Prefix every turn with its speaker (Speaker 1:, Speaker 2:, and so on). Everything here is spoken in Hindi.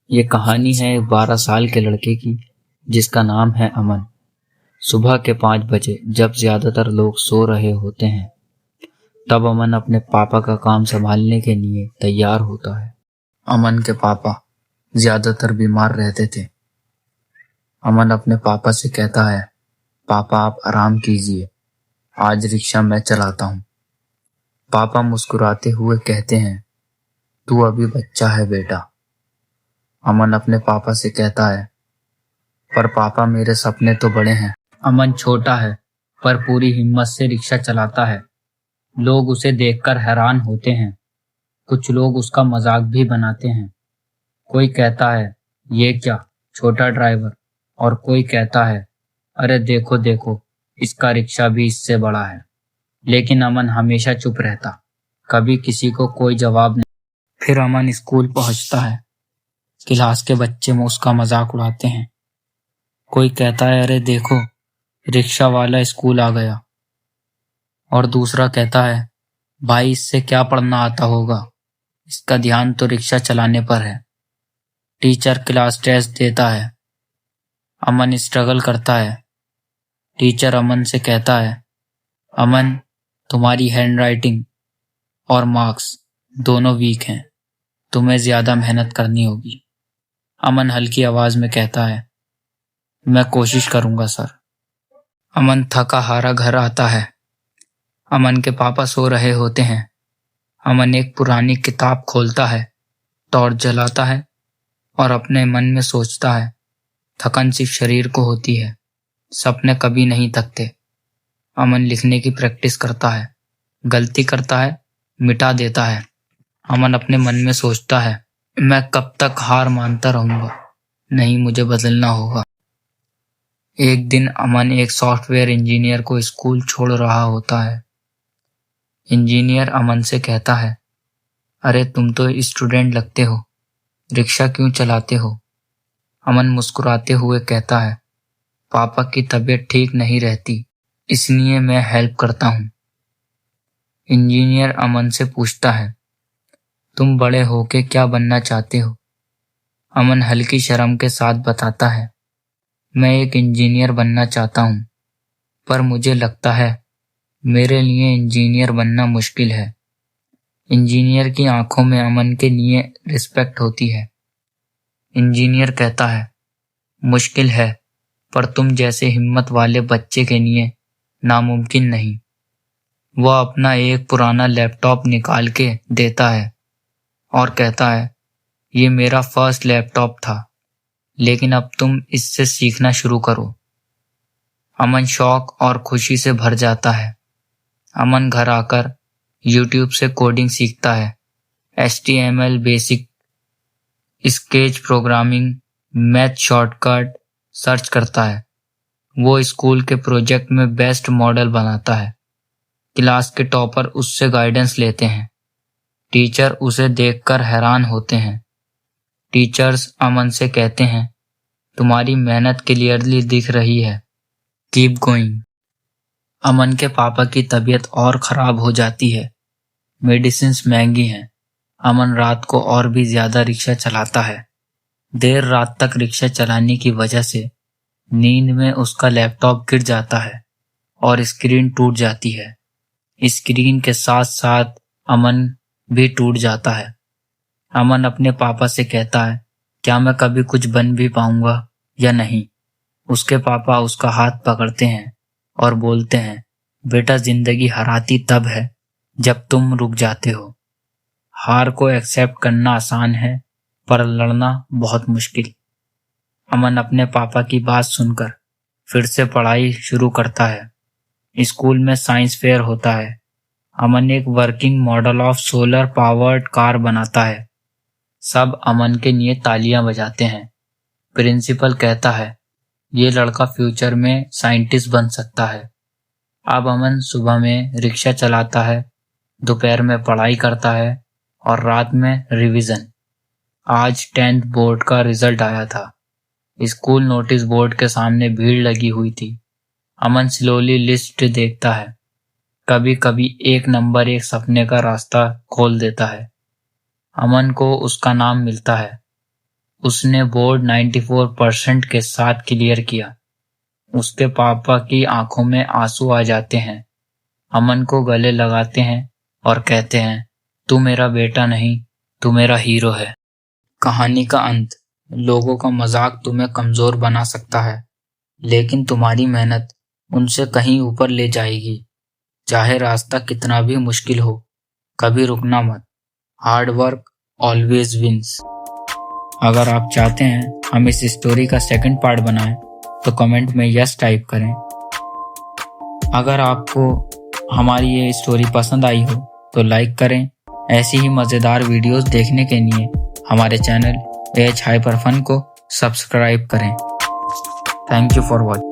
Speaker 1: ये कहानी है एक 12 साल के लड़के की जिसका नाम है अमन। सुबह के 5 बजे जब ज्यादातर लोग सो रहे होते हैं तब अमन अपने पापा का काम संभालने के लिए तैयार होता है। अमन के पापा ज्यादातर बीमार रहते थे। अमन अपने पापा से कहता है, पापा आप आराम कीजिए, आज रिक्शा मैं चलाता हूँ। पापा मुस्कुराते हुए कहते हैं, तू अभी बच्चा है बेटा। अमन अपने पापा से कहता है, पर पापा मेरे सपने तो बड़े हैं। अमन छोटा है पर पूरी हिम्मत से रिक्शा चलाता है। लोग उसे देखकर हैरान होते हैं। कुछ लोग उसका मजाक भी बनाते हैं। कोई कहता है, ये क्या छोटा ड्राइवर, और कोई कहता है, अरे देखो देखो इसका रिक्शा भी इससे बड़ा है। लेकिन अमन हमेशा चुप रहता, कभी किसी को कोई जवाब नहीं। फिर अमन स्कूल पहुंचता है। क्लास के बच्चे में उसका मजाक उड़ाते हैं। कोई कहता है, अरे देखो रिक्शा वाला स्कूल आ गया, और दूसरा कहता है, भाई इससे क्या पढ़ना आता होगा, इसका ध्यान तो रिक्शा चलाने पर है। टीचर क्लास टेस्ट देता है। अमन स्ट्रगल करता है। टीचर अमन से कहता है, अमन तुम्हारी हैंडराइटिंग और मार्क्स दोनों वीक हैं, तुम्हें ज्यादा मेहनत करनी होगी। अमन हल्की आवाज में कहता है, मैं कोशिश करूंगा सर। अमन थका हारा घर आता है। अमन के पापा सो रहे होते हैं। अमन एक पुरानी किताब खोलता है, टॉर्च जलाता है और अपने मन में सोचता है, थकन सिर्फ शरीर को होती है, सपने कभी नहीं थकते। अमन लिखने की प्रैक्टिस करता है, गलती करता है, मिटा देता है। अमन अपने मन में सोचता है, मैं कब तक हार मानता रहूंगा, नहीं मुझे बदलना होगा। एक दिन अमन एक सॉफ्टवेयर इंजीनियर को स्कूल छोड़ रहा होता है। इंजीनियर अमन से कहता है, अरे तुम तो स्टूडेंट लगते हो, रिक्शा क्यों चलाते हो? अमन मुस्कुराते हुए कहता है, पापा की तबीयत ठीक नहीं रहती, इसलिए मैं हेल्प करता हूँ। इंजीनियर अमन से पूछता है, तुम बड़े होके क्या बनना चाहते हो? अमन हल्की शर्म के साथ बताता है, मैं एक इंजीनियर बनना चाहता हूँ, पर मुझे लगता है मेरे लिए इंजीनियर बनना मुश्किल है। इंजीनियर की आंखों में अमन के लिए रिस्पेक्ट होती है। इंजीनियर कहता है, मुश्किल है, पर तुम जैसे हिम्मत वाले बच्चे के लिए नामुमकिन नहीं। वह अपना एक पुराना लैपटॉप निकाल के देता है और कहता है, ये मेरा फर्स्ट लैपटॉप था, लेकिन अब तुम इससे सीखना शुरू करो। अमन शौक और खुशी से भर जाता है। अमन घर आकर YouTube से कोडिंग सीखता है, HTML basic, sketch programming, math shortcut search करता है। वो स्कूल के प्रोजेक्ट में बेस्ट मॉडल बनाता है। क्लास के टॉपर उससे गाइडेंस लेते हैं। टीचर उसे देखकर हैरान होते हैं। टीचर्स अमन से कहते हैं, तुम्हारी मेहनत क्लियरली दिख रही है, कीप गोइंग। अमन के पापा की तबीयत और खराब हो जाती है। मेडिसिन्स महंगी हैं। अमन रात को और भी ज्यादा रिक्शा चलाता है। देर रात तक रिक्शा चलाने की वजह से नींद में उसका लैपटॉप गिर जाता है और स्क्रीन टूट जाती है। स्क्रीन के साथ साथ अमन भी टूट जाता है। अमन अपने पापा से कहता है, क्या मैं कभी कुछ बन भी पाऊंगा या नहीं? उसके पापा उसका हाथ पकड़ते हैं और बोलते हैं, बेटा जिंदगी हराती तब है जब तुम रुक जाते हो। हार को एक्सेप्ट करना आसान है, पर लड़ना बहुत मुश्किल। अमन अपने पापा की बात सुनकर फिर से पढ़ाई शुरू करता है। स्कूल में साइंस फेयर होता है। अमन एक working model of solar powered car बनाता है। सब अमन के लिए तालियां बजाते हैं। प्रिंसिपल कहता है, ये लड़का फ्यूचर में साइंटिस्ट बन सकता है। अब अमन सुबह में रिक्शा चलाता है, दोपहर में पढ़ाई करता है और रात में रिवीजन। आज 10th बोर्ड का रिजल्ट आया था। स्कूल नोटिस बोर्ड के सामने भीड़ लगी हुई थी। अमन स्लोली लिस्ट देखता है। कभी कभी एक नंबर एक सपने का रास्ता खोल देता है। अमन को उसका नाम मिलता है। उसने बोर्ड 94% के साथ क्लियर किया। उसके पापा की आंखों में आंसू आ जाते हैं, अमन को गले लगाते हैं और कहते हैं, तू मेरा बेटा नहीं, तू मेरा हीरो है। कहानी का अंत। लोगों का मजाक तुम्हें कमजोर बना सकता है, लेकिन तुम्हारी मेहनत उनसे कहीं ऊपर ले जाएगी। चाहे रास्ता कितना भी मुश्किल हो, कभी रुकना मत। Hard work always wins. अगर आप चाहते हैं हम इस स्टोरी का सेकंड पार्ट बनाएं, तो कमेंट में यस टाइप करें। अगर आपको हमारी ये स्टोरी पसंद आई हो तो लाइक करें। ऐसी ही मज़ेदार वीडियोस देखने के लिए हमारे चैनल AH Hyper Fun को सब्सक्राइब करें। Thank you for watching.